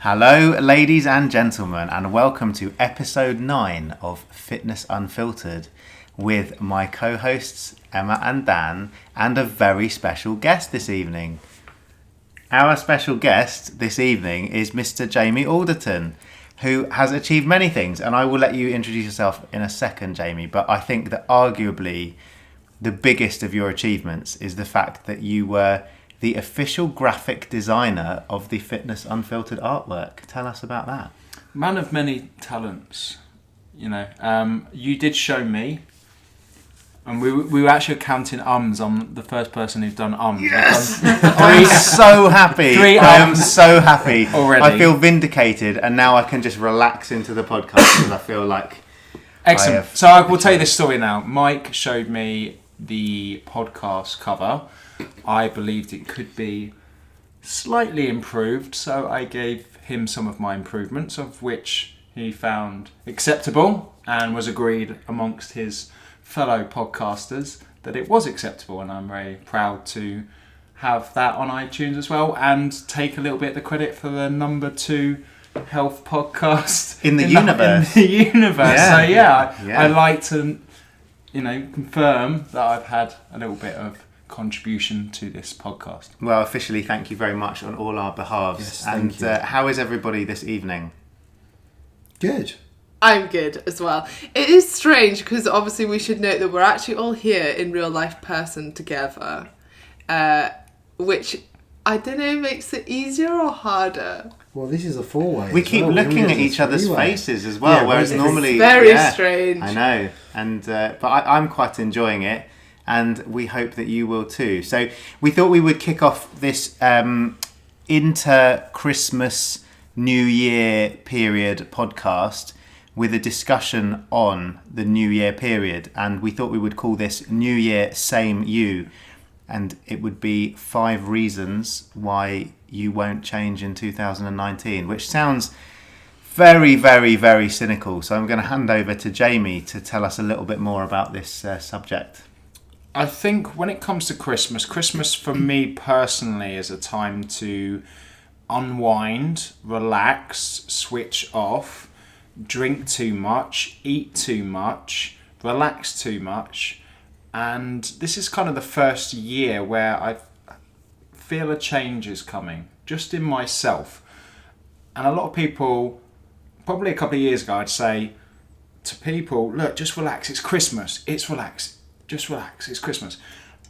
Hello, ladies and gentlemen, and welcome to episode 9 of Fitness Unfiltered with my co-hosts Emma and Dan and a very special guest this evening. Our special guest this evening is Mr. Jamie Alderton, who has achieved many things, and I will let you introduce yourself in a second, Jamie, but I think that arguably the biggest of your achievements is the fact that you were the official graphic designer of the Fitness Unfiltered artwork. Tell us about that. Man of many talents, you know. You did show me, and we were actually counting ums. I'm the first person who's done ums. Yes! I'm so happy. I am so happy. Already. I feel vindicated, and now I can just relax into the podcast because I feel like excellent. So I will tell you this story now. Mike showed me the podcast cover. I believed it could be slightly improved, so I gave him some of my improvements, of which he found acceptable and was agreed amongst his fellow podcasters that it was acceptable, and I'm very proud to have that on iTunes as well and take a little bit of the credit for the number 2 health podcast in the universe. Yeah. So I like to, confirm that I've had a little bit of contribution to this podcast. Well, officially, thank you very much on all our behalves. Yes, and thank you. How is everybody this evening? Good. I'm good as well. It is strange because obviously we should note that we're actually all here in real life person together, which I don't know makes it easier or harder. Well, this is a 4-way. We keep looking at each other's faces as well, whereas normally it's very strange. I know, and but I'm quite enjoying it. And we hope that you will too. So we thought we would kick off this inter-Christmas New Year period podcast with a discussion on the New Year period. And we thought we would call this New Year Same You. And it would be 5 reasons why you won't change in 2019, which sounds very, very, very cynical. So I'm going to hand over to Jamie to tell us a little bit more about this subject. I think when it comes to Christmas for me personally is a time to unwind, relax, switch off, drink too much, eat too much, relax too much. And this is kind of the first year where I feel a change is coming, just in myself. And a lot of people, probably a couple of years ago, I'd say to people, look, just relax, it's Christmas, just relax, it's Christmas.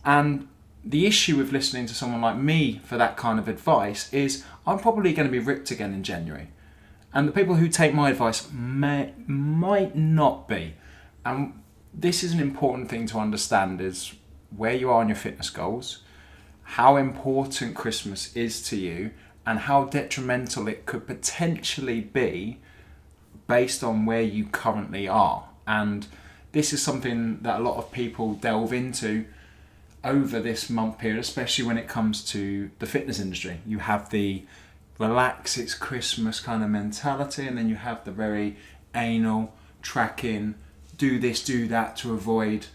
And the issue with listening to someone like me for that kind of advice is I'm probably going to be ripped again in January. And the people who take my advice might not be. And this is an important thing to understand, is where you are on your fitness goals, how important Christmas is to you, and how detrimental it could potentially be based on where you currently are. And this is something that a lot of people delve into over this month period, especially when it comes to the fitness industry. You have the relax, it's Christmas kind of mentality, and then you have the very anal, tracking, do this, do that to avoid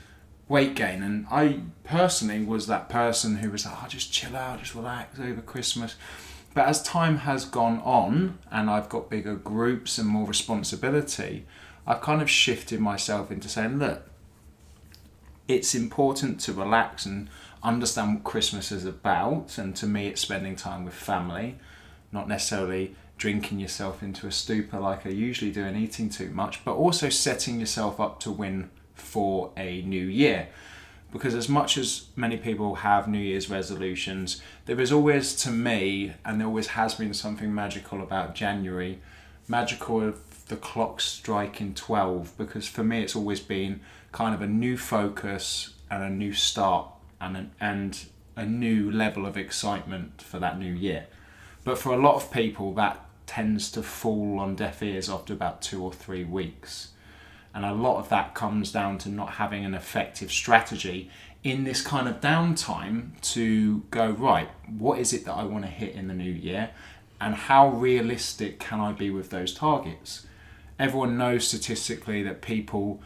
weight gain. And I personally was that person who was like, just chill out, just relax over Christmas. But as time has gone on and I've got bigger groups and more responsibility, I've kind of shifted myself into saying, look, it's important to relax and understand what Christmas is about. And to me, it's spending time with family, not necessarily drinking yourself into a stupor like I usually do and eating too much, but also setting yourself up to win for a new year. Because as much as many people have New Year's resolutions, there is always, to me, and there always has been, something magical about January, magical of the clock striking 12, because for me it's always been kind of a new focus and a new start and a new level of excitement for that new year. But for a lot of people that tends to fall on deaf ears after about 2 or 3 weeks. And a lot of that comes down to not having an effective strategy in this kind of downtime to go, right, what is it that I want to hit in the new year? And how realistic can I be with those targets? Everyone knows statistically that people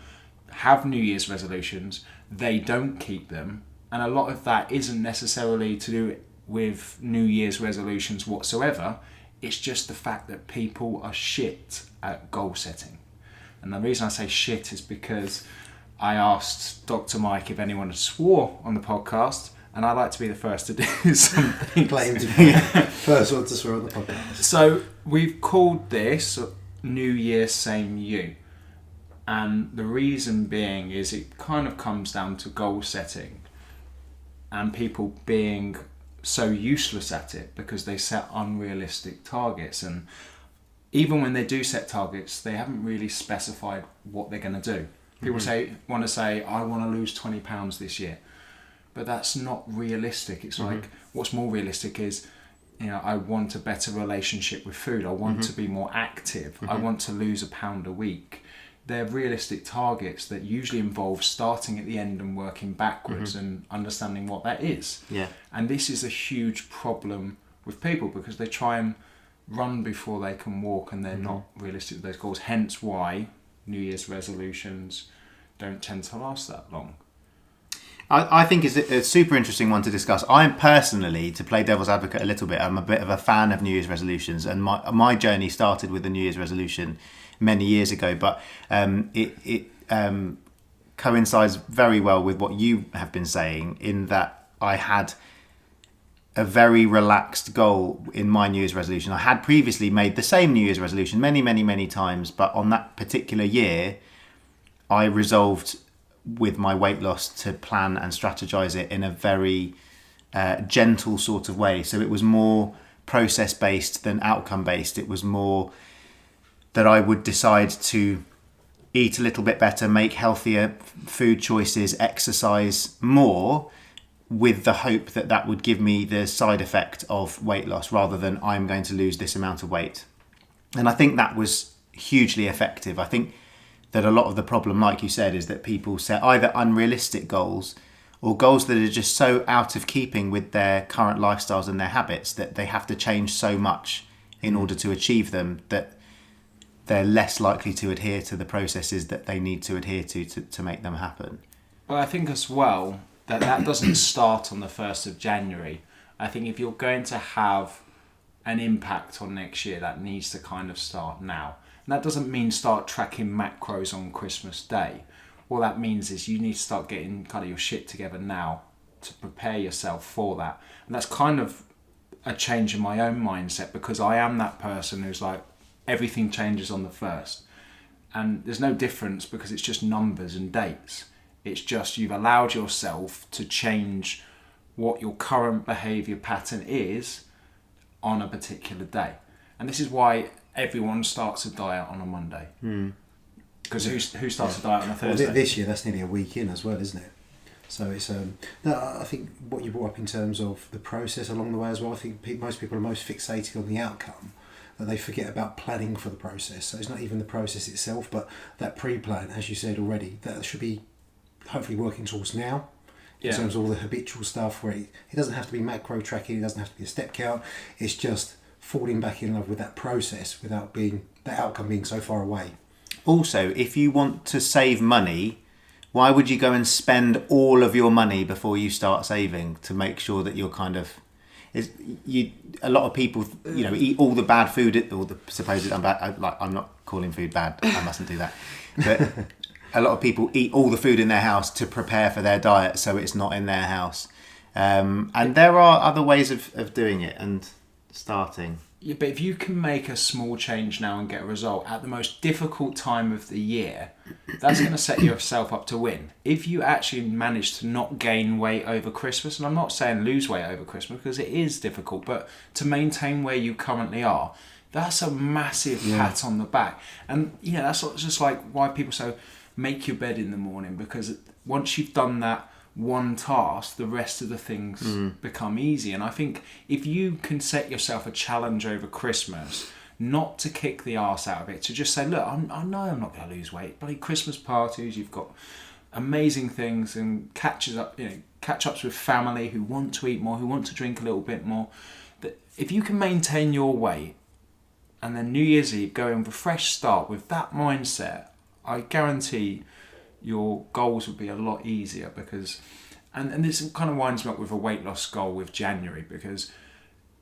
have New Year's resolutions, they don't keep them, and a lot of that isn't necessarily to do with New Year's resolutions whatsoever. It's just the fact that people are shit at goal setting. And the reason I say shit is because I asked Dr. Mike if anyone had swore on the podcast, and I like to be the first to do something. Claim to be first one to swear on the podcast. So we've called this New Year, Same You. And the reason being is it kind of comes down to goal setting and people being so useless at it because they set unrealistic targets. And even when they do set targets, they haven't really specified what they're going to do. People want to say, I want to lose 20 pounds this year. But that's not realistic. It's like, what's more realistic is, I want a better relationship with food. I want to be more active. I want to lose a pound a week. They're realistic targets that usually involve starting at the end and working backwards and understanding what that is. Yeah. And this is a huge problem with people because they try and run before they can walk and they're not realistic with those goals. Hence why New Year's resolutions don't tend to last that long. I think it's a super interesting one to discuss. I'm personally, to play devil's advocate a little bit, I'm a bit of a fan of New Year's resolutions, and my journey started with the New Year's resolution many years ago, but it coincides very well with what you have been saying in that I had a very relaxed goal in my New Year's resolution. I had previously made the same New Year's resolution many times, but on that particular year, I resolved with my weight loss to plan and strategize it in a very gentle sort of way. So it was more process based than outcome based. It was more that I would decide to eat a little bit better, make healthier food choices, exercise more, with the hope that that would give me the side effect of weight loss rather than I'm going to lose this amount of weight. And I think that was hugely effective. I think that a lot of the problem, like you said, is that people set either unrealistic goals or goals that are just so out of keeping with their current lifestyles and their habits that they have to change so much in order to achieve them that they're less likely to adhere to the processes that they need to adhere to make them happen. Well, I think as well that doesn't start on the 1st of January. I think if you're going to have an impact on next year, that needs to kind of start now. And that doesn't mean start tracking macros on Christmas Day. What that means is you need to start getting kind of your shit together now to prepare yourself for that. And that's kind of a change in my own mindset because I am that person who's like, everything changes on the 1st. And there's no difference because it's just numbers and dates. It's just you've allowed yourself to change what your current behaviour pattern is on a particular day. And this is why everyone starts a diet on a Monday. Because who starts a diet on a Thursday? Well, this year, that's nearly a week in as well, isn't it? So it's no, I think what you brought up in terms of the process along the way as well, I think most people are most fixated on the outcome, that they forget about planning for the process. So it's not even the process itself, but that pre-plan, as you said already, that should be hopefully working towards now. In terms of all the habitual stuff where it doesn't have to be macro tracking, it doesn't have to be a step count, it's just falling back in love with that process without being the outcome being so far away. Also, if you want to save money, why would you go and spend all of your money before you start saving to make sure that you're kind of... a lot of people, eat all the bad food, all the supposed bad. I'm not calling food bad. I mustn't do that. But a lot of people eat all the food in their house to prepare for their diet, so it's not in their house. And there are other ways of doing it and starting. Yeah, but if you can make a small change now and get a result at the most difficult time of the year, that's going to set yourself up to win. If you actually manage to not gain weight over Christmas, and I'm not saying lose weight over Christmas because it is difficult, but to maintain where you currently are, that's a massive pat on the back. And that's just like why people say make your bed in the morning, because once you've done that one task, the rest of the things become easy. And I think if you can set yourself a challenge over Christmas, not to kick the arse out of it, to just say, look, I know I'm not going to lose weight, but Christmas parties, you've got amazing things and catch-ups with family who want to eat more, who want to drink a little bit more. That if you can maintain your weight and then New Year's Eve go in with a fresh start with that mindset, I guarantee your goals would be a lot easier. Because and this kind of winds me up with a weight loss goal with January, because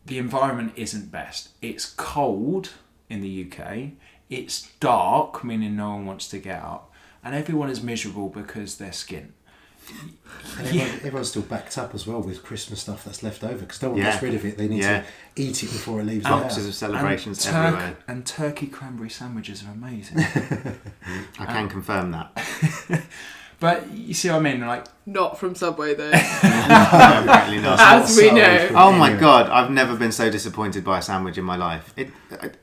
the environment isn't best. It's cold in the UK. It's dark, meaning no one wants to get up, and everyone is miserable because they're skint. And everyone's still backed up as well with Christmas stuff that's left over because no one gets rid of it. They need to eat it before it leaves the house. Ounces of celebrations everywhere. And turkey cranberry sandwiches are amazing. I can confirm that. But you see what I mean? Like, Not from Subway though. Apparently not. As we know. Oh my god, I've never been so disappointed by a sandwich in my life.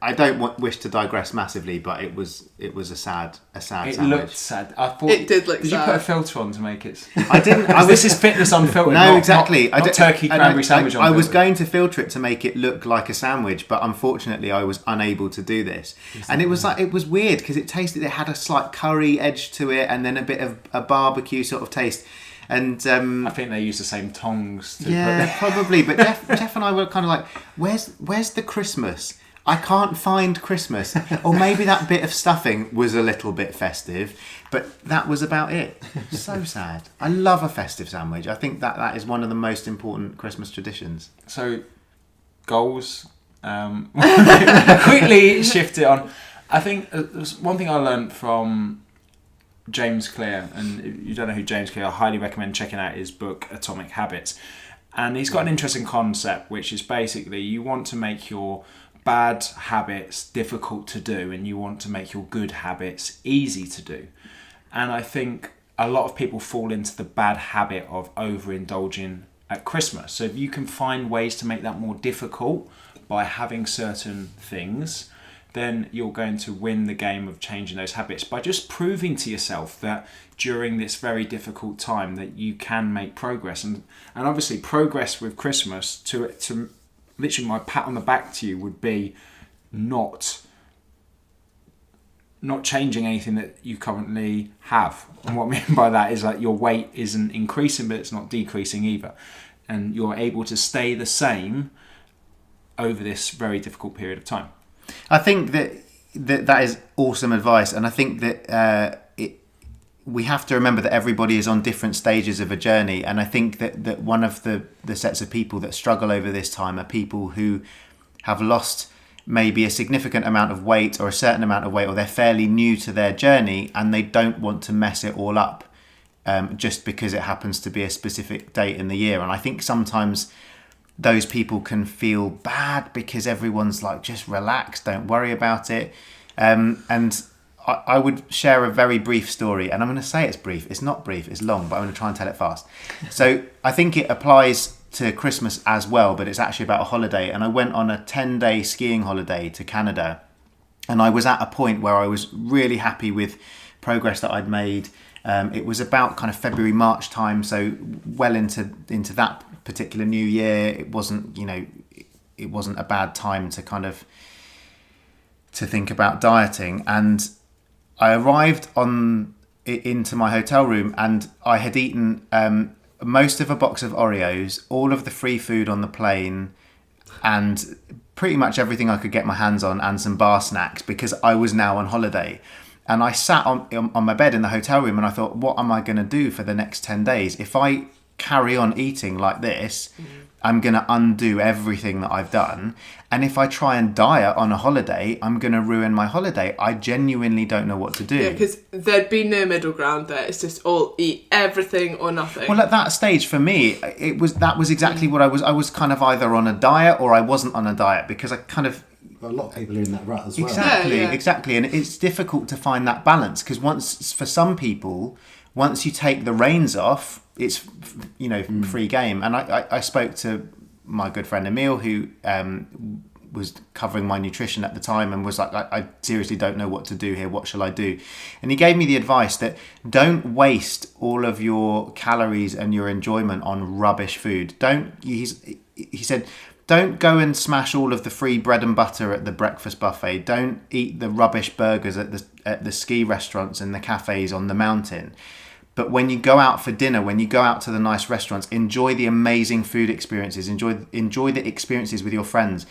I don't wish to digress massively, but it was a sad it sandwich. looked sad. I thought It did look Did sad. you put a filter on to make it? I didn't. This is Fitness Unfiltered. No, not, exactly. Not turkey cranberry sandwich. I was going to filter it to make it look like a sandwich, but unfortunately, I was unable to do this. And it was weird because it had a slight curry edge to it, and then a bit of a barbecue sort of taste. And I think they use the same tongs. Probably. But Jeff and I were kind of like, "Where's the Christmas? I can't find Christmas." Or maybe that bit of stuffing was a little bit festive, but that was about it. So sad. I love a festive sandwich. I think that is one of the most important Christmas traditions. So, goals. Quickly shift it on. I think there's one thing I learned from James Clear, and if you don't know who James Clear, I highly recommend checking out his book Atomic Habits. And he's got an interesting concept, which is basically you want to make your bad habits difficult to do, and you want to make your good habits easy to do. And I think a lot of people fall into the bad habit of overindulging at Christmas. So if you can find ways to make that more difficult by having certain things, then you're going to win the game of changing those habits by just proving to yourself that during this very difficult time that you can make progress. And obviously progress with Christmas, to literally my pat on the back to you would be not changing anything that you currently have. And what I mean by that is like your weight isn't increasing, but it's not decreasing either. And you're able to stay the same over this very difficult period of time. I think that is awesome advice, and I think that we have to remember that everybody is on different stages of a journey, and I think that one of the sets of people that struggle over this time are people who have lost maybe a significant amount of weight or a certain amount of weight, or they're fairly new to their journey and they don't want to mess it all up just because it happens to be a specific date in the year. And I think sometimes those people can feel bad because everyone's like, just relax, don't worry about it. And I would share a very brief story, and I'm going to say it's brief. It's not brief, it's long, but I'm going to try and tell it fast. So I think it applies to Christmas as well, but it's actually about a holiday. And I went on a 10-day skiing holiday to Canada, and I was at a point where I was really happy with progress that I'd made. It was about kind of February, March time, so well into that particular new year. It wasn't a bad time to kind of to think about dieting. And I arrived into my hotel room, and I had eaten most of a box of Oreos, all of the free food on the plane, and pretty much everything I could get my hands on, and some bar snacks, because I was now on holiday. And I sat on my bed in the hotel room, and I thought, what am I going to do for the next 10 days? If I carry on eating like this, I'm going to undo everything that I've done. And if I try and diet on a holiday, I'm going to ruin my holiday. I genuinely don't know what to do. Yeah, because there'd be no middle ground there. It's just all eat everything or nothing. Well, at that stage for me, that was exactly what I was. I was kind of either on a diet or I wasn't on a diet, because I kind of... A lot of people are in that rut as well. Exactly. And it's difficult to find that balance, because for some people, once you take the reins off, it's free game. And I spoke to my good friend Emil, who was covering my nutrition at the time, and was like, I seriously don't know what to do here. What shall I do? And he gave me the advice that don't waste all of your calories and your enjoyment on rubbish food. He said, don't go and smash all of the free bread and butter at the breakfast buffet. Don't eat the rubbish burgers at the ski restaurants and the cafes on the mountain. But when you go out for dinner, when you go out to the nice restaurants, enjoy the amazing food experiences. Enjoy the experiences with your friends.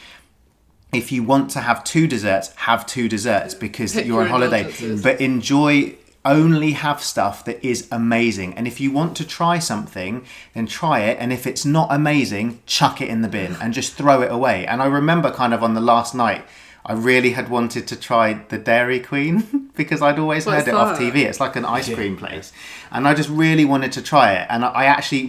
If you want to have 2 desserts, have 2 desserts, because you're on holiday. But enjoy only have stuff that is amazing. And if you want to try something, then try it. And if it's not amazing, chuck it in the bin and just throw it away. And I remember kind of on the last night, I really had wanted to try the Dairy Queen because I'd always heard it off TV. It's like an ice cream place. And I just really wanted to try it. And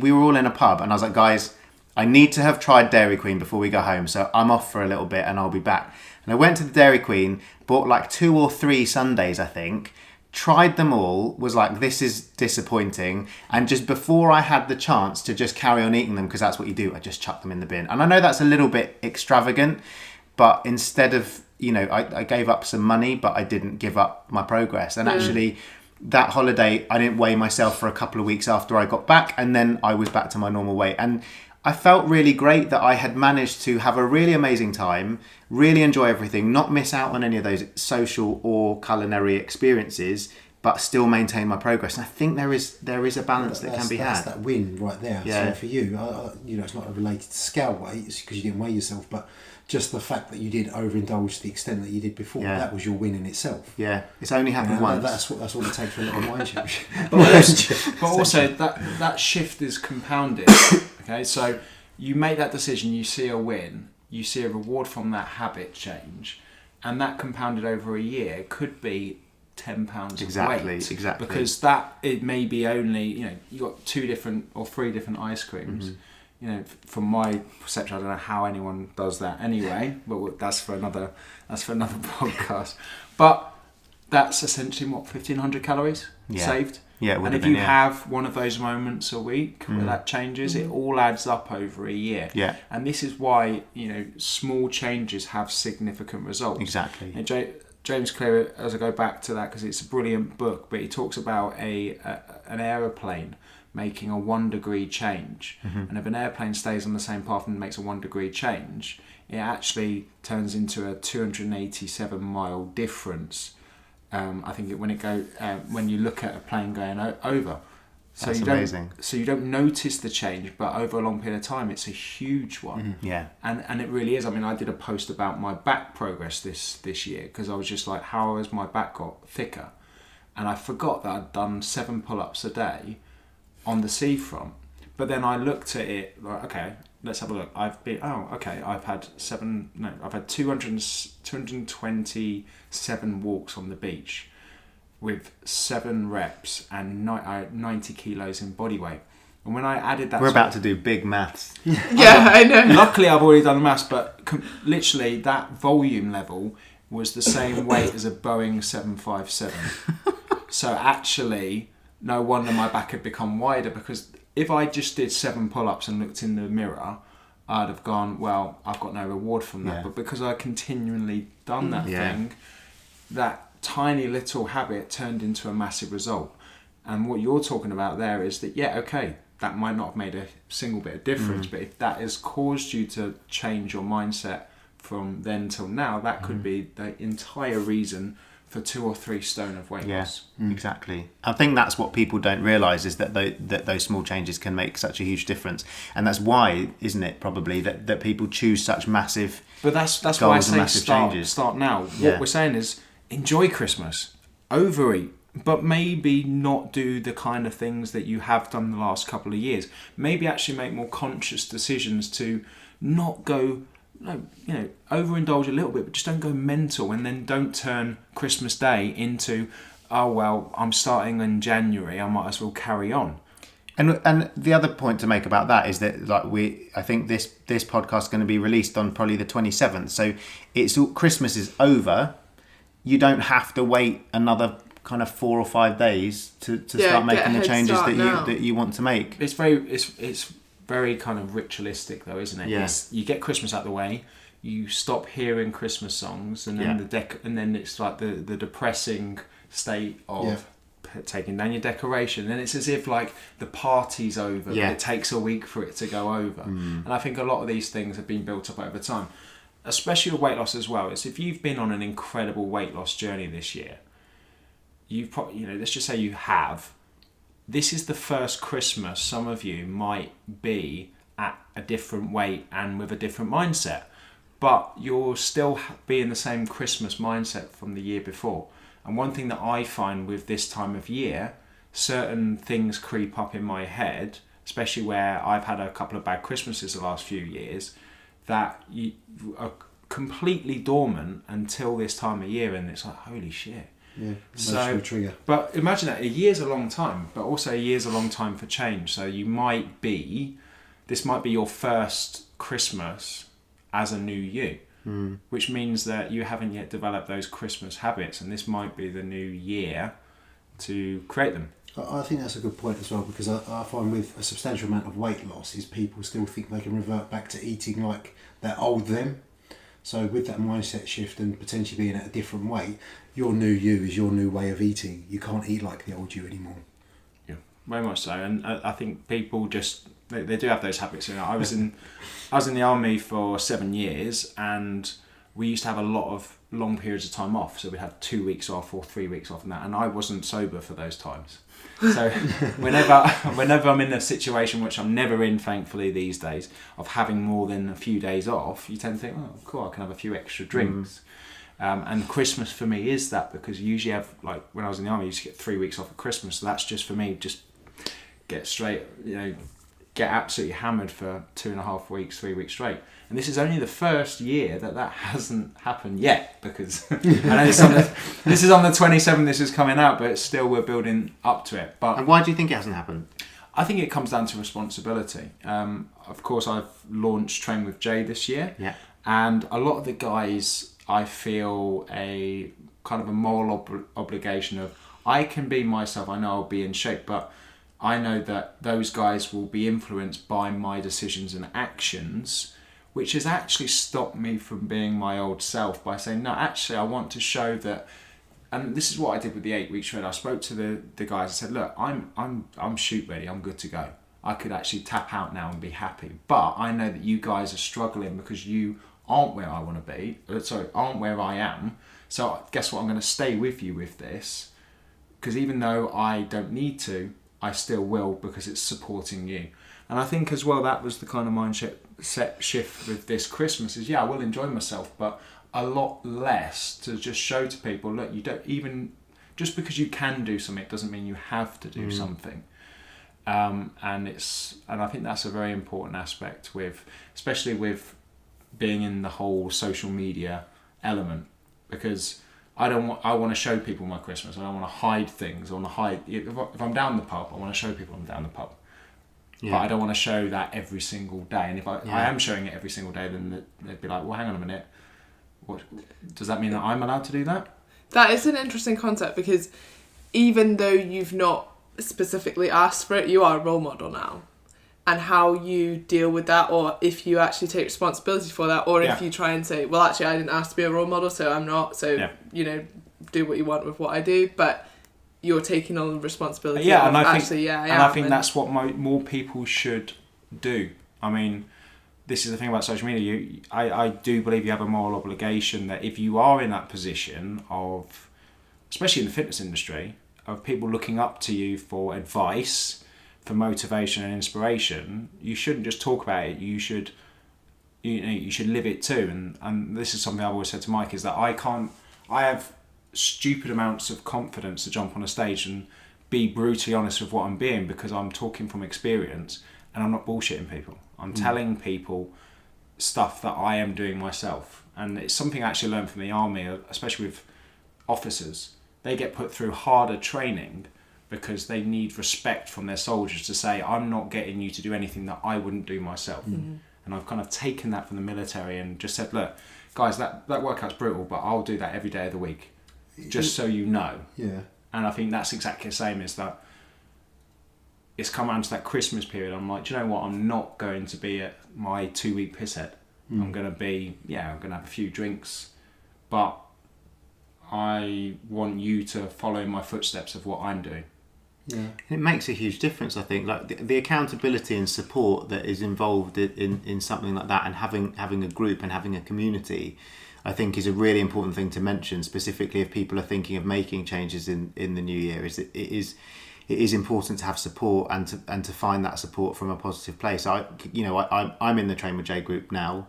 we were all in a pub and I was like, guys, I need to have tried Dairy Queen before we go home. So I'm off for a little bit and I'll be back. And I went to the Dairy Queen, bought like 2 or 3 sundaes, I think, tried them all, was like, this is disappointing. And just before I had the chance to just carry on eating them, because that's what you do, I just chucked them in the bin. And I know that's a little bit extravagant, but instead of, I gave up some money, but I didn't give up my progress. And actually, that holiday, I didn't weigh myself for a couple of weeks after I got back, and then I was back to my normal weight. And I felt really great that I had managed to have a really amazing time, really enjoy everything, not miss out on any of those social or culinary experiences, but still maintain my progress. And I think there is a balance that can be had. That's that win right there. Yeah. So for you, it's not related to scale weight because you didn't weigh yourself, but just the fact that you did overindulge to the extent that you did before, that was your win in itself. Yeah, it's only happened once. That's what it takes for a little mind change. But also that shift is compounded. Okay, so you make that decision, you see a win, you see a reward from that habit change, and that compounded over a year could be £10 of weight. Exactly. Because that, it may be only, you got 2 different or 3 different ice creams. From my perception, I don't know how anyone does that anyway, but that's for another podcast. But that's essentially 1,500 calories saved. Yeah, and if you have one of those moments a week where that changes, it all adds up over a year. Yeah. And this is why, small changes have significant results. Exactly. And James Clear, as I go back to that, because it's a brilliant book, but he talks about an aeroplane making a 1 degree change. And if an airplane stays on the same path and makes a 1 degree change, it actually turns into a 287 mile difference. I think when you look at a plane going over. So that's amazing. So you don't notice the change, but over a long period of time, it's a huge one. Yeah. And it really is. I mean, I did a post about my back progress this year because I was just like, how has my back got thicker? And I forgot that I'd done 7 pull-ups a day on the seafront. But then I looked at it like, okay, let's have a look. I've had 227 walks on the beach with 7 reps and 90 kilos in body weight. And when I added that... We're about to do big maths. Yeah, I know. Luckily, I've already done the maths, but literally that volume level was the same weight as a Boeing 757. So actually, no wonder my back had become wider, because if I just did 7 pull-ups and looked in the mirror, I'd have gone, well, I've got no reward from that. Yeah. But because I continually done that thing, that tiny little habit turned into a massive result. And what you're talking about there is that, that might not have made a single bit of difference, but if that has caused you to change your mindset from then till now, that could be the entire reason for 2 or 3 stone of weight loss. Exactly. I think that's what people don't realise, is that those small changes can make such a huge difference. And that's why, isn't it, probably, that people choose such massive But that's goals why I and say massive changes. Start now. What we're saying is, enjoy Christmas, overeat, but maybe not do the kind of things that you have done the last couple of years. Maybe actually make more conscious decisions to not go... overindulge a little bit, but just don't go mental, and then don't turn Christmas Day into, oh well, I'm starting in January, I might as well carry on. And the other point to make about that is that I think this podcast is going to be released on probably the 27th, so Christmas is over. You don't have to wait another kind of 4 or 5 days to start making the changes that you want to make. It's very kind of ritualistic though, isn't it? Yes. You get Christmas out of the way, you stop hearing Christmas songs, and then and then it's like the depressing state of taking down your decoration, and it's as if like the party's over, but it takes a week for it to go over. And I think a lot of these things have been built up over time, especially with weight loss as well. Is if you've been on an incredible weight loss journey this year, you've probably, let's just say you have. This is the first Christmas some of you might be at a different weight and with a different mindset, but you'll still be in the same Christmas mindset from the year before. And one thing that I find with this time of year, certain things creep up in my head, especially where I've had a couple of bad Christmases the last few years, that you are completely dormant until this time of year, and it's like, holy shit. Yeah, so trigger. But imagine that a year's a long time, but also a year's a long time for change. So this might be your first Christmas as a new you, which means that you haven't yet developed those Christmas habits, and this might be the new year to create them. I think that's a good point as well, because I find with a substantial amount of weight loss is people still think they can revert back to eating like that old them. So with that mindset shift and potentially being at a different weight, your new you is your new way of eating. You can't eat like the old you anymore. Yeah, very much so. And I think people just they do have those habits. You know, I was in the army for 7 years, and we used to have a lot of long periods of time off. So we had 2 weeks off or 3 weeks off, and that. And I wasn't sober for those times. So whenever I'm in a situation, which I'm never in, thankfully these days, of having more than a few days off, you tend to think, oh, cool, I can have a few extra drinks. And Christmas for me is that, because you usually have, like when I was in the army, I used to get 3 weeks off at Christmas. So that's just for me, just get absolutely hammered for 2.5 weeks, 3 weeks straight. And this is only the first year that hasn't happened yet, because I know this is on the 27th, this is coming out, but still we're building up to it. And why do you think it hasn't happened? I think it comes down to responsibility. Of course, I've launched Train with Jay this year, and a lot of the guys, I feel a kind of a moral obligation of, I can be myself, I know I'll be in shape, but I know that those guys will be influenced by my decisions and actions, which has actually stopped me from being my old self by saying, no, actually, I want to show that. And this is what I did with the 8 week shred. I spoke to the guys and said, look, I'm shoot ready. I'm good to go. I could actually tap out now and be happy. But I know that you guys are struggling because you aren't where I want to be. Aren't where I am. So guess what? I'm going to stay with you with this, because even though I don't need to, I still will, because it's supporting you. And I think as well, that was the kind of mindset shift with this Christmas is, I will enjoy myself, but a lot less to just show to people, look, you don't even, just because you can do something, it doesn't mean you have to do something. And I think that's a very important aspect especially with being in the whole social media element, because I want to show people my Christmas. I don't want to hide things. If I'm down the pub, I want to show people I'm down the pub. But I don't want to show that every single day. And if I am showing it every single day, then they'd be like, well, hang on a minute. What does that mean that I'm allowed to do that? That is an interesting concept, because even though you've not specifically asked for it, you are a role model now. And how you deal with that, or if you actually take responsibility for that, or if you try and say, well, actually, I didn't ask to be a role model, so I'm not. So, do what you want with what I do. But you're taking on the responsibility. Yeah, and I think that's what more people should do. I mean, this is the thing about social media. I do believe you have a moral obligation that if you are in that position of, especially in the fitness industry, of people looking up to you for advice, for motivation and inspiration, you shouldn't just talk about it. You should live it too. And this is something I've always said to Mike, is that I have stupid amounts of confidence to jump on a stage and be brutally honest with what I'm being, because I'm talking from experience and I'm not bullshitting people. I'm telling people stuff that I am doing myself. And it's something I actually learned from the army, especially with officers. They get put through harder training because they need respect from their soldiers to say, I'm not getting you to do anything that I wouldn't do myself. And I've kind of taken that from the military and just said, look, guys, that workout's brutal, but I'll do that every day of the week. Just so you know. Yeah. And I think that's exactly the same, is that it's come around to that Christmas period. I'm like, do you know what? I'm not going to be at my 2 week pisshead. I'm going to have a few drinks, but I want you to follow in my footsteps of what I'm doing. Yeah. It makes a huge difference, I think. Like the accountability and support that is involved in something like that, and having a group and having a community, I think is a really important thing to mention, specifically if people are thinking of making changes in the new year. It is important to have support and to find that support from a positive place. I'm in the Train with Jay group now,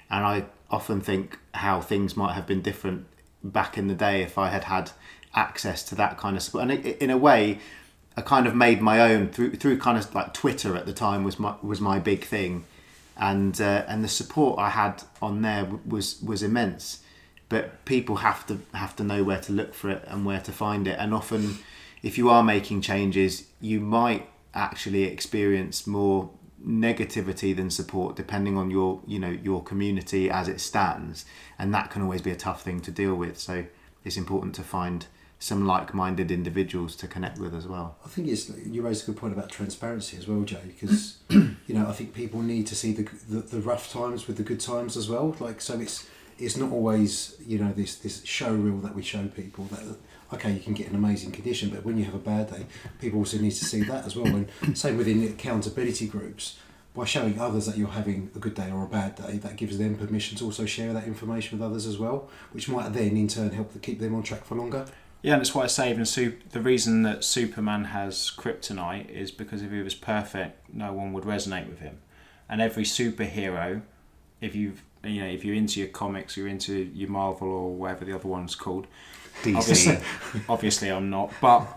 and I often think how things might have been different back in the day if I had access to that kind of support. And in a way, I kind of made my own through kind of like Twitter at the time was my big thing, and the support I had on there was immense. But people have to know where to look for it and where to find it. And often, if you are making changes, you might actually experience more negativity than support, depending on your community as it stands. And that can always be a tough thing to deal with. So it's important to find some like-minded individuals to connect with as well. I think you raised a good point about transparency as well, Jay, because I think people need to see the rough times with the good times as well. Like, so it's not always this show reel that we show people that okay, you can get an amazing condition, but when you have a bad day, people also need to see that as well. And same within accountability groups, by showing others that you're having a good day or a bad day, that gives them permission to also share that information with others as well, which might then in turn help to keep them on track for longer. Yeah, and that's why I say the reason that Superman has kryptonite is because if he was perfect, no one would resonate with him. And every superhero, if you're into your comics, you're into your Marvel or whatever the other one's called. DC. Obviously I'm not, but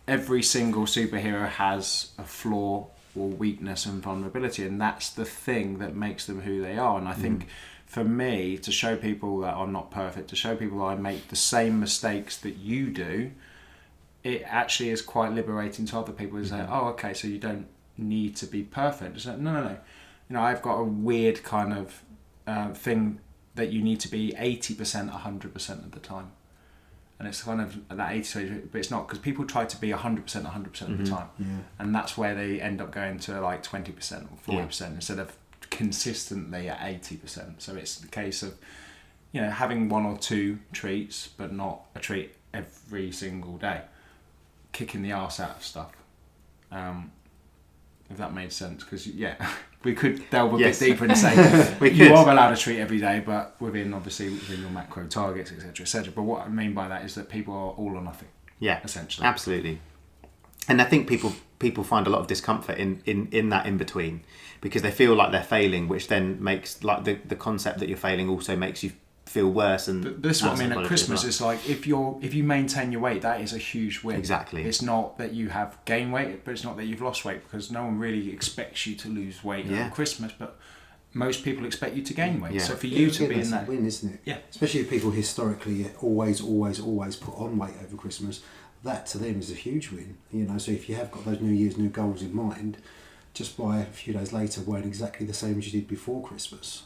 every single superhero has a flaw or weakness and vulnerability, and that's the thing that makes them who they are. And I think for me, to show people that I'm not perfect, to show people that I make the same mistakes that you do, it actually is quite liberating to other people to say, oh, okay, so you don't need to be perfect. It's like, no. I've got a weird kind of thing that you need to be 80%, 100% of the time. And it's kind of that 80%, but it's not, because people try to be 100% of the time. Yeah. And that's where they end up going to like 20% or 40% instead of consistently at 80%. So it's the case of, having one or two treats, but not a treat every single day. Kicking the arse out of stuff. If that made sense, because we could delve a bit deeper and say you are allowed a treat every day, but within your macro targets, etc. But what I mean by that is that people are all or nothing. Yeah, essentially, absolutely. And I think people find a lot of discomfort in that in between, because they feel like they're failing, which then makes like the concept that you're failing also makes you feel worse. And this is what I mean at Christmas. It's like if you maintain your weight, that is a huge win. Exactly. It's not that you have gained weight, but it's not that you've lost weight, because no one really expects you to lose weight at Christmas, but most people expect you to gain weight. So for you to be in that win, isn't it? Yeah. Especially if people historically always put on weight over Christmas, that to them is a huge win. So if you have got those New Year's new goals in mind, just by a few days later weren't exactly the same as you did before Christmas,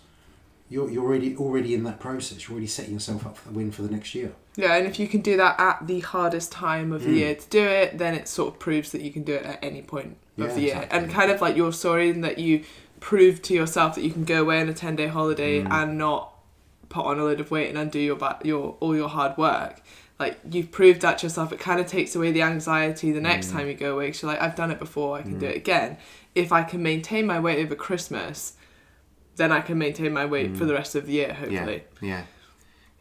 you're already in that process. You're already setting yourself up for the win for the next year. Yeah, and if you can do that at the hardest time of the year to do it, then it sort of proves that you can do it at any point of the year. Exactly. And kind of like your story, in that you proved to yourself that you can go away on a 10-day holiday and not put on a load of weight and undo all your hard work. Like, you've proved that to yourself. It kind of takes away the anxiety the next time you go away, because you're like, I've done it before, I can do it again. If I can maintain my weight over Christmas, then I can maintain my weight for the rest of the year, hopefully.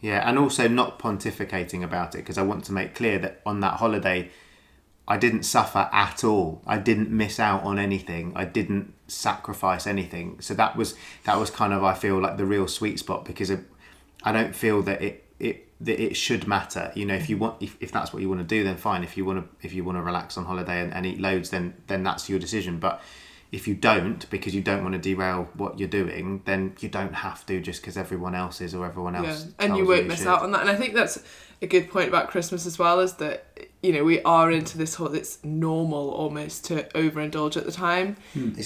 Yeah, and also not pontificating about it, because I want to make clear that on that holiday, I didn't suffer at all. I didn't miss out on anything. I didn't sacrifice anything. So that was kind of, I feel like, the real sweet spot, because I don't feel that it should matter. If that's what you want to do, then fine. If you want to relax on holiday and eat loads, then that's your decision. But if you don't, because you don't want to derail what you're doing, then you don't have to, just because everyone else is, or everyone else and you won't miss out on that. And I think that's a good point about Christmas as well, is that we are into this whole, it's normal almost to overindulge at the time,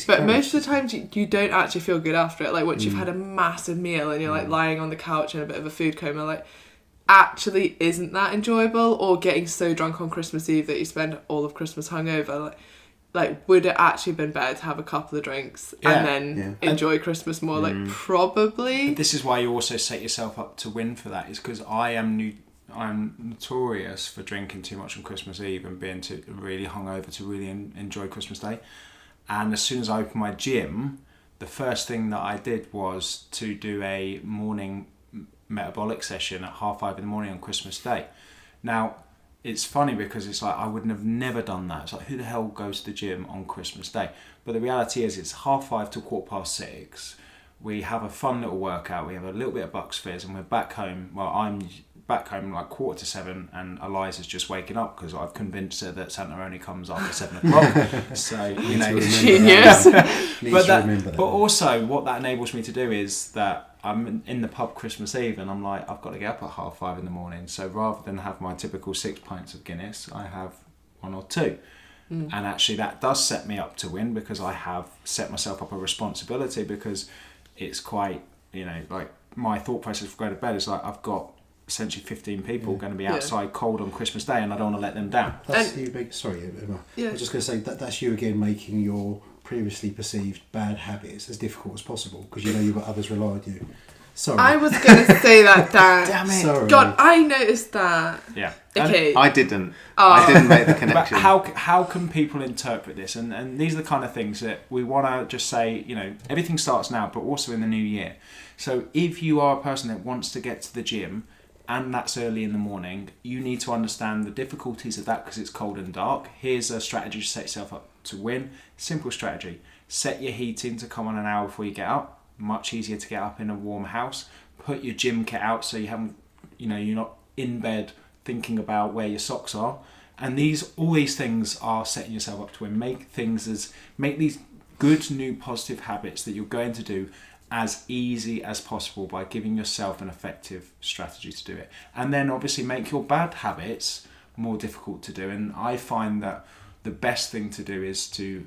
but most of the time you don't actually feel good after it. Like, once you've had a massive meal and you're like lying on the couch in a bit of a food coma, like, actually isn't that enjoyable. Or getting so drunk on Christmas Eve that you spend all of Christmas hungover, like, would it actually have been better to have a couple of drinks and then enjoy Christmas more? Like, probably. This is why you also set yourself up to win for that, is because I'm notorious for drinking too much on Christmas Eve and being too really hungover to really enjoy Christmas Day. And as soon as I opened my gym, the first thing that I did was to do a morning metabolic session at 5:30 in the morning on Christmas Day. Now, it's funny because it's like, I would have never done that. It's like, who the hell goes to the gym on Christmas Day? But the reality is, it's 5:30 to 6:15. we have a fun little workout, we have a little bit of Bucks Fizz, and we're back home. Well, I'm back home like 6:45, and Eliza's just waking up because I've convinced her that Santa only comes after 7 o'clock. So, you know, genius. But also what that enables me to do is that I'm in the pub Christmas Eve and I'm like, I've got to get up at 5:30 in the morning. So rather than have my typical 6 pints of Guinness, I have 1 or 2. And actually that does set me up to win, because I have set myself up a responsibility, because it's quite, you know, like my thought process for going to bed is like, I've got essentially 15 people going to be outside cold on Christmas Day, and I don't want to let them down. That's you, sorry, Emma. I was just going to say that's you again making your previously perceived bad habits as difficult as possible, because you know you've got others rely on you. Sorry. I was going to say that, Dan. Damn it. Sorry. God, I noticed that. Yeah. Okay. I didn't. I didn't make the connection. But how can people interpret this? And these are the kind of things that we want to just say, you know, everything starts now, but also in the new year. So if you are a person that wants to get to the gym, and that's early in the morning, you need to understand the difficulties of that, because it's cold and dark. Here's a strategy to set yourself up to win. Simple strategy. Set your heating to come on an hour before you get up. Much easier to get up in a warm house. Put your gym kit out so you haven't, you know, you're not in bed thinking about where your socks are. And all these things are setting yourself up to win. Make these good new positive habits that you're going to do as easy as possible by giving yourself an effective strategy to do it. And then obviously make your bad habits more difficult to do. And I find that the best thing to do is to,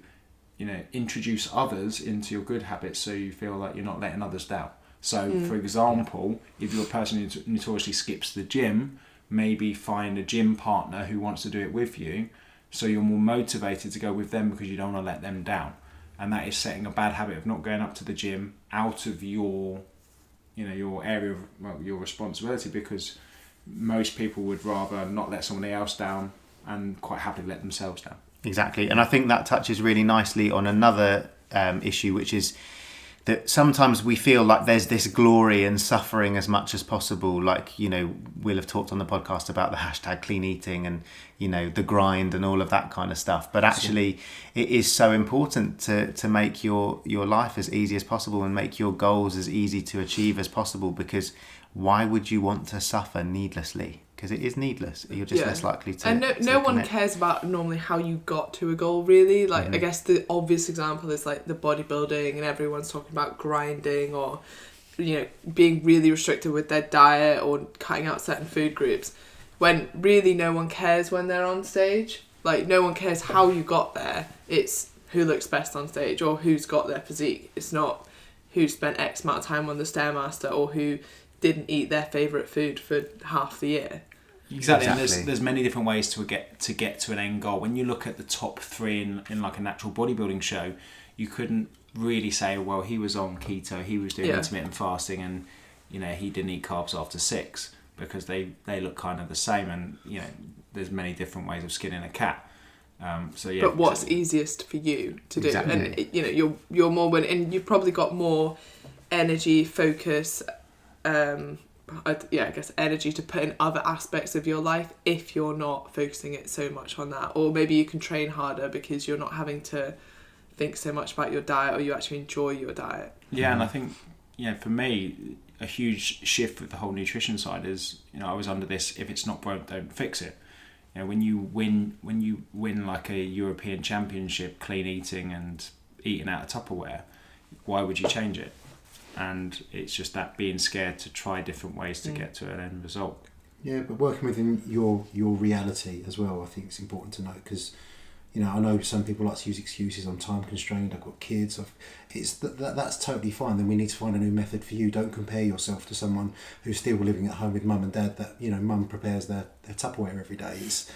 you know, introduce others into your good habits, so you feel like you're not letting others down. So for example, if you're a person who notoriously skips the gym, maybe find a gym partner who wants to do it with you, so you're more motivated to go with them because you don't want to let them down. And that is setting a bad habit of not going up to the gym out of your, you know, your area of your responsibility, because most people would rather not let somebody else down and quite happily let themselves down. Exactly. And I think that touches really nicely on another issue, which is that sometimes we feel like there's this glory in suffering as much as possible. Like, you know, we'll have talked on the podcast about the hashtag clean eating and, you know, the grind and all of that kind of stuff. But actually, it is so important to make your life as easy as possible and make your goals as easy to achieve as possible, because why would you want to suffer needlessly? Because it is needless. You're just less likely to. And no one cares about normally how you got to a goal, really. Like, I guess the obvious example is like the bodybuilding, and everyone's talking about grinding or, you know, being really restricted with their diet or cutting out certain food groups, when really no one cares when they're on stage. Like, no one cares how you got there. It's who looks best on stage or who's got their physique. It's not who spent X amount of time on the Stairmaster or who didn't eat their favourite food for half the year. Exactly. And there's many different ways to get to an end goal. When you look at the top 3 in like a natural bodybuilding show, you couldn't really say, well, he was on keto, he was doing intermittent fasting, and, you know, he didn't eat carbs after 6, because they look kind of the same. And, you know, there's many different ways of skinning a cat. But what's easiest for you to do? And, you know, you're more willing, and you've probably got more energy, focus, I guess energy to put in other aspects of your life if you're not focusing it so much on that. Or maybe you can train harder because you're not having to think so much about your diet, or you actually enjoy your diet. Yeah, and I think, you know, for me, a huge shift with the whole nutrition side is, you know, I was under this, if it's not broke, don't fix it. You know, when you win like a European Championship clean eating and eating out of Tupperware, why would you change it? And it's just that being scared to try different ways to get to an end result. Yeah, but working within your reality as well, I think it's important to note, because, you know, I know some people like to use excuses. I'm time constrained, I've got kids. That's totally fine. Then we need to find a new method for you. Don't compare yourself to someone who's still living at home with mum and dad, that, you know, mum prepares their Tupperware every day. It's,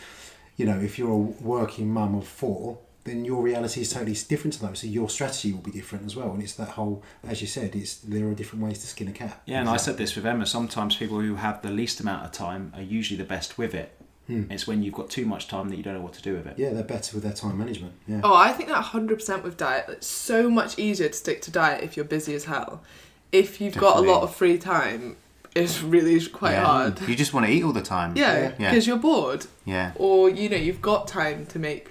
you know, if you're a working mum of 4, then your reality is totally different to those. So your strategy will be different as well. And it's that whole, as you said, there are different ways to skin a cat. Yeah, and I said this with Emma, sometimes people who have the least amount of time are usually the best with it. It's when you've got too much time that you don't know what to do with it. Yeah, they're better with their time management. Yeah. Oh, I think that 100% with diet. It's so much easier to stick to diet if you're busy as hell. If you've got a lot of free time, it's really quite hard. You just want to eat all the time. Yeah, because you're bored. Yeah. Or, you know, you've got time to make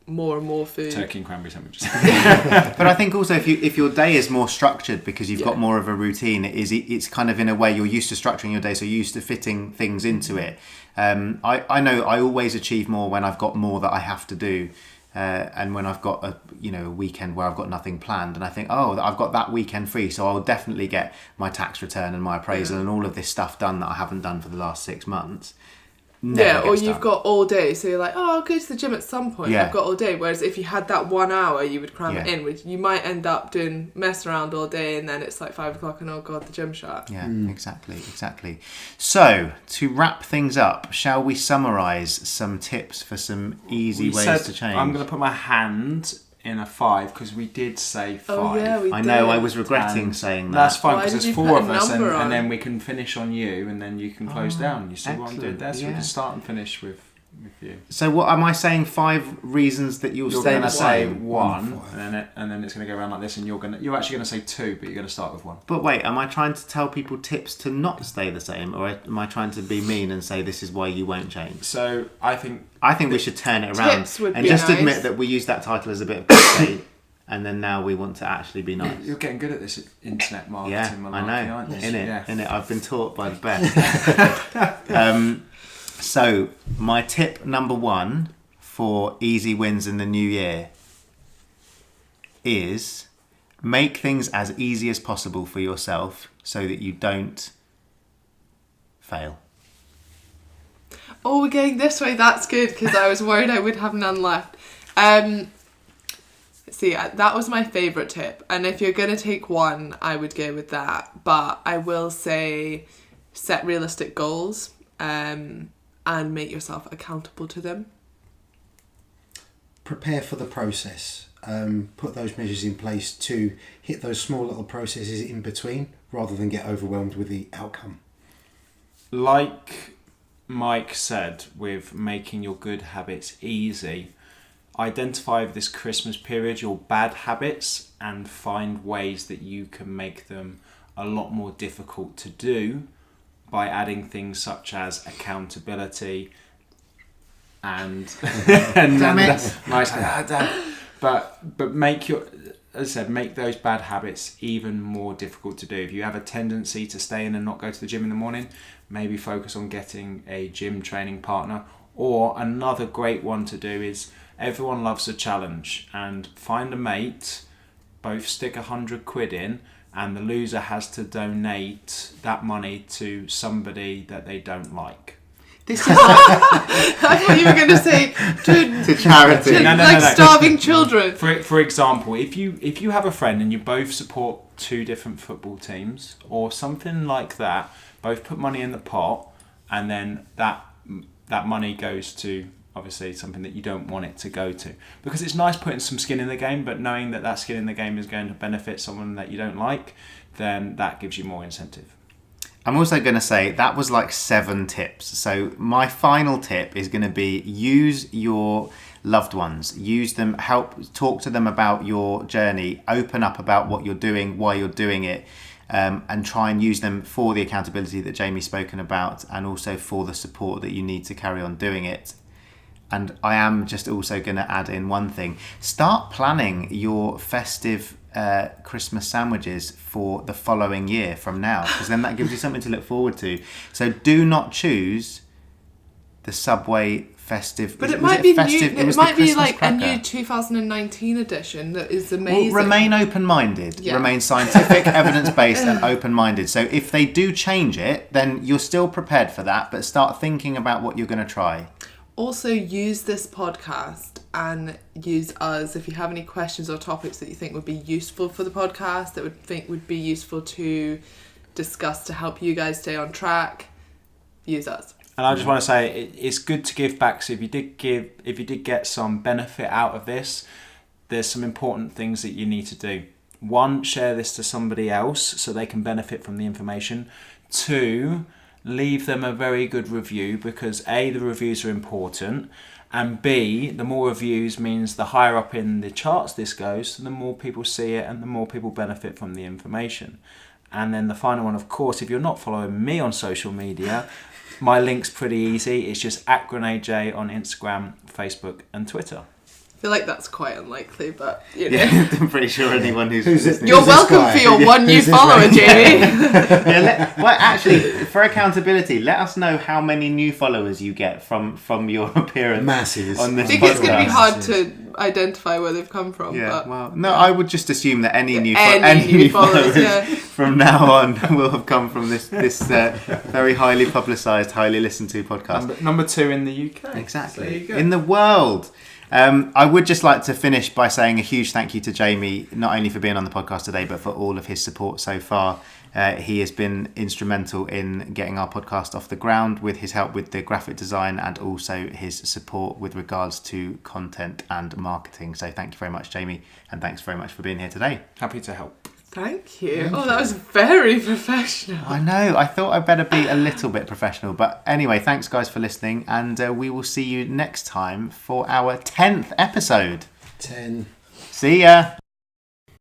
more and more food. Turkey and cranberry sandwiches. But I think also if your day is more structured because you've got more of a routine, it's kind of in a way you're used to structuring your day, so you're used to fitting things into it. I know I always achieve more when I've got more that I have to do. And when I've got a weekend where I've got nothing planned, and I think, I've got that weekend free, so I'll definitely get my tax return and my appraisal and all of this stuff done that I haven't done for the last 6 months. Or you've got all day, so you're like, I'll go to the gym at some point. Yeah. I've got all day. Whereas if you had that 1 hour, you would cram it Yeah. in, which you might end up doing messing around all day, and then it's like 5 o'clock, and oh god, the gym shut. Yeah, exactly. So to wrap things up, shall we summarise some tips for some easy ways to change? I'm going to put my hand in a 5 because we did say 5. Oh yeah, we I did. know, I was regretting saying that. That's fine Why because did there's you 4 put of a us, number on? and then we can finish on you, and then you can close down. You see what I'm doing excellent, there? So we yeah. can start and finish with you. So what am I saying? 5 reasons that you'll You're stay going the to say same? 1, and then it's going to go around like this, and you're actually going to say 2, but you're going to start with 1. But wait, am I trying to tell people tips to not stay the same, or am I trying to be mean and say this is why you won't change? So I think we should turn it around Tips would and be just nice. admit that we use that title as a bit of clickbait, and then now we want to actually be nice. you're getting good at this internet marketing. Yeah, malarkey, I know. aren't you? In it. Yeah. I've been taught by the best. So my tip number 1 for easy wins in the new year is make things as easy as possible for yourself so that you don't fail. Oh, we're going this way. That's good because I was worried I would have none left. See, that was my favourite tip, and if you're going to take one, I would go with that. But I will say, set realistic goals, and make yourself accountable to them. Prepare for the process. Put those measures in place to hit those small little processes in between rather than get overwhelmed with the outcome. Like Mike said, with making your good habits easy, identify over this Christmas period your bad habits and find ways that you can make them a lot more difficult to do by adding things such as accountability and Damn it. nice. But make your, as I said, make those bad habits even more difficult to do. If you have a tendency to stay in and not go to the gym in the morning, maybe focus on getting a gym training partner. Or another great one to do is everyone loves a challenge, and find a mate, both stick 100 quid in, and the loser has to donate that money to somebody that they don't like. This is I thought you were going to say to charity. to No. starving children. For example, if you have a friend and you both support 2 different football teams or something like that, both put money in the pot, and then that money goes to obviously something that you don't want it to go to, because it's nice putting some skin in the game, but knowing that skin in the game is going to benefit someone that you don't like, then that gives you more incentive. I'm also going to say that was like 7 tips. So my final tip is going to be use your loved ones. Use them, talk to them about your journey, open up about what you're doing, why you're doing it, and try and use them for the accountability that Jamie's spoken about, and also for the support that you need to carry on doing it. And I am just also going to add in one thing. Start planning your festive Christmas sandwiches for the following year from now, because then that gives you something to look forward to. So do not choose the Subway festive. But it might be festive? new. It It was the might be Christmas like cracker. a new 2019 edition that is amazing. Well, remain open-minded. Yeah. Remain scientific, evidence-based, and open-minded. So if they do change it, then you're still prepared for that. But start thinking about what you're going to try. Also, use this podcast and use us if you have any questions or topics that you think would be useful for the podcast, that would be useful to discuss to help you guys stay on track. Use us. And I just want to say it's good to give back. So if you did get some benefit out of this, there's some important things that you need to do. 1, share this to somebody else so they can benefit from the information. 2, leave them a very good review, because A, the reviews are important, and B, the more reviews means the higher up in the charts this goes, so the more people see it and the more people benefit from the information. And then the final one, of course, if you're not following me on social media, my link's pretty easy. It's just @GrenadeJ on Instagram, Facebook and Twitter. I feel like that's quite unlikely, but you know. Yeah, I'm pretty sure anyone who's listening. You're Who's this welcome guy? for your one new Who's this follower, guy? Jamie. Well, actually, for accountability, let us know how many new followers you get from your appearance Masses. on I this think podcast. it's going to be hard Yes. to identify where they've come from. Yeah, but well, no, I would just assume that any new followers, yeah. from now on will have come from this very highly publicised, highly listened to podcast. Number 2 in the UK. Exactly. There you go. In the world. I would just like to finish by saying a huge thank you to Jamie, not only for being on the podcast today, but for all of his support so far. He has been instrumental in getting our podcast off the ground with his help with the graphic design and also his support with regards to content and marketing. So thank you very much, Jamie, and thanks very much for being here today. Happy to help. Thank you. That was very professional. I know, I thought I'd better be a little bit professional, but anyway, thanks guys for listening, and we will see you next time for our 10th episode. 10. See ya!